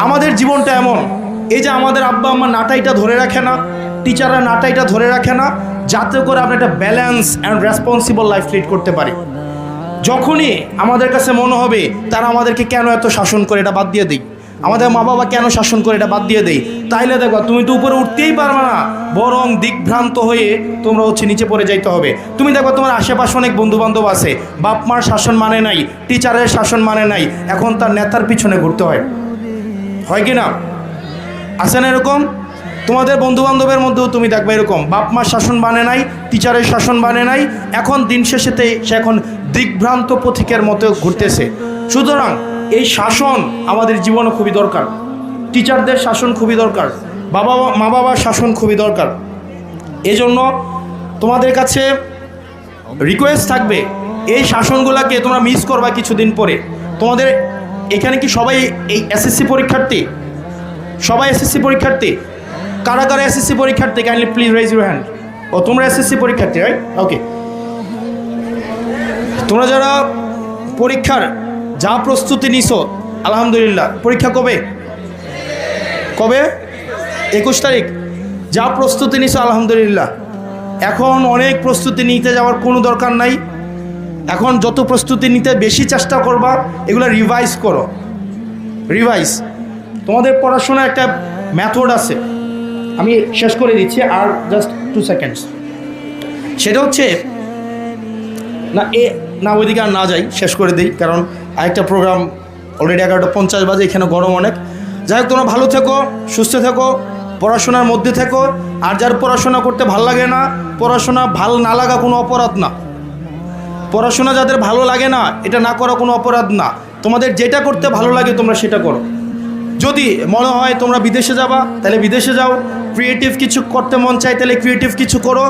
আমাদের জীবনটা এমন, এই যে আমাদের আব্বা আম্মা নাটাইটা ধরে রাখে না, টিচাররা নাটাইটা ধরে রাখে না, যাতে করে আমরা একটা balance and responsible life lead করতে পারি। যখনই আমাদের কাছে মনে হবে তারা আমাদেরকে কেন এত শাসন করে, এটা বাদ দিয়ে দিই। আমাদের মা বাবা কেন শাসন করে, এটা বাদ দিয়ে দেই। তাইলে দেখো তুমি তো উপরে উঠতেই পারবে না, বরং দিকভ্রান্ত হয়ে তোমরা নিচে পড়ে যাইতে হবে। তুমি দেখো তোমার আশেপাশে অনেক বন্ধু বান্ধব আছে, বাপ মার শাসন মানে নাই, টিচারের শাসন মানে নাই, এখন তার নেতার পিছনে ঘুরতে হয় কি না? আছে না এরকম? তোমাদের বন্ধু বান্ধবের মধ্যেও তুমি দেখবে এরকম, বাপ মার শাসন মানে নাই, টিচারের শাসন মানে নাই, এখন দিন শেষেতে সে এখন দিকভ্রান্ত পথিকের মতো ঘুরতেছে। সুতরাং এই শাসন আমাদের জীবনে খুবই দরকার, টিচারদের শাসন খুবই দরকার, মা বাবার শাসন খুবই দরকার। এজন্য তোমাদের কাছে রিকোয়েস্ট থাকবে, এই শাসনগুলোকে তোমরা মিস করবা কিছুদিন পরে। তোমাদের এখানে কি সবাই এই এসএসসি পরীক্ষার্থী? সবাই এসএসসি পরীক্ষার্থী? কারা কারা এসএসসি পরীক্ষার্থী? Kindly please raise your hand. ও তোমরা এসএসসি পরীক্ষার্থী, রাইট? ওকে। তোমরা যারা পরীক্ষার যা প্রস্তুতি নিছো, আলহামদুলিল্লাহ। পরীক্ষা কবে? 21 তারিখ। যা প্রস্তুতি নিছো আলহামদুলিল্লাহ। এখন অনেক প্রস্তুতি নিতে যাওয়ার কোনো দরকার নাই। এখন যত প্রস্তুতি নিতে বেশি চেষ্টা করবা, এগুলো রিভাইজ করো। রিভাইজ, তোমাদের পড়াশোনার একটা মেথড আছে, আমি শেষ করে দিচ্ছি আর জাস্ট 2 সেকেন্ডস। সেটা হচ্ছে না ওইদিকে আর না যাই, শেষ করে দিই, কারণ আরেকটা প্রোগ্রাম অলরেডি 11:50 বাজে, এখানে গরম অনেক। যাই হোক, তোমরা ভালো থেকো, সুস্থ থেকো, পড়াশোনার মধ্যে থেকো। আর যার পড়াশোনা করতে ভাল লাগে না, পড়াশোনা ভাল না লাগা কোনো অপরাধ না। পড়াশোনা যাদের ভালো লাগে না, এটা না করা কোনো অপরাধ না। তোমাদের যেটা করতে ভালো লাগে তোমরা সেটা করো। যদি মনে হয় তোমরা বিদেশে যাবা, তাহলে বিদেশে যাও। ক্রিয়েটিভ কিছু করতে মন চাই, তাহলে ক্রিয়েটিভ কিছু করো।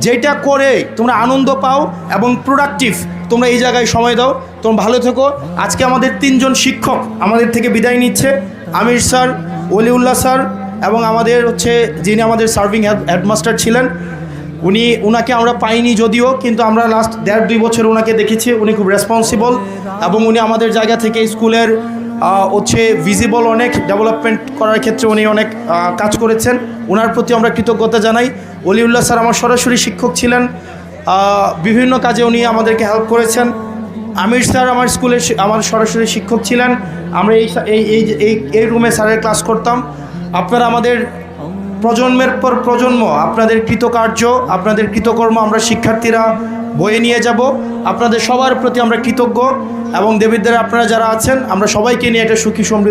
যেটা করে তোমরা আনন্দ পাও এবং প্রোডাক্টিভ, তোমরা এই জায়গায় সময় দাও। তোমরা ভালো থেকো। আজকে আমাদের 3 জন শিক্ষক আমাদের থেকে বিদায় নিচ্ছে, আমির স্যার, ওলিউল্লাহ স্যার এবং আমাদের যিনি আমাদের সার্ভিং হেডমাস্টার ছিলেন, উনাকে আমরা পাইনি যদিও, কিন্তু আমরা লাস্ট 1.5-2 বছর ওনাকে দেখেছি। উনি খুব রেসপন্সিবল এবং উনি আমাদের জায়গা থেকে স্কুলের ভিজিবল অনেক ডেভেলপমেন্ট করার ক্ষেত্রে উনি অনেক কাজ করেছেন। ওনার প্রতি আমরা কৃতজ্ঞতা জানাই। ওলিউল্লাহ স্যার আমার সরাসরি শিক্ষক ছিলেন, বিভিন্ন কাজে উনি আমাদেরকে হেল্প করেছেন। আমির স্যার আমার সরাসরি শিক্ষক ছিলেন। আমরা এই রুমে স্যারের ক্লাস করতাম। আপনারা আমাদের প্রজন্মের পর প্রজন্ম, আপনাদের কৃতকার্য, আপনাদের কৃতকর্ম আমরা শিক্ষার্থীরা বয়ে নিয়ে যাব। আপনাদের সবার প্রতি আমরা কৃতজ্ঞ এবং দেবীদের আপনারা যারা আছেন, আমরা সবাইকে নিয়ে একটা সুখী সমৃদ্ধ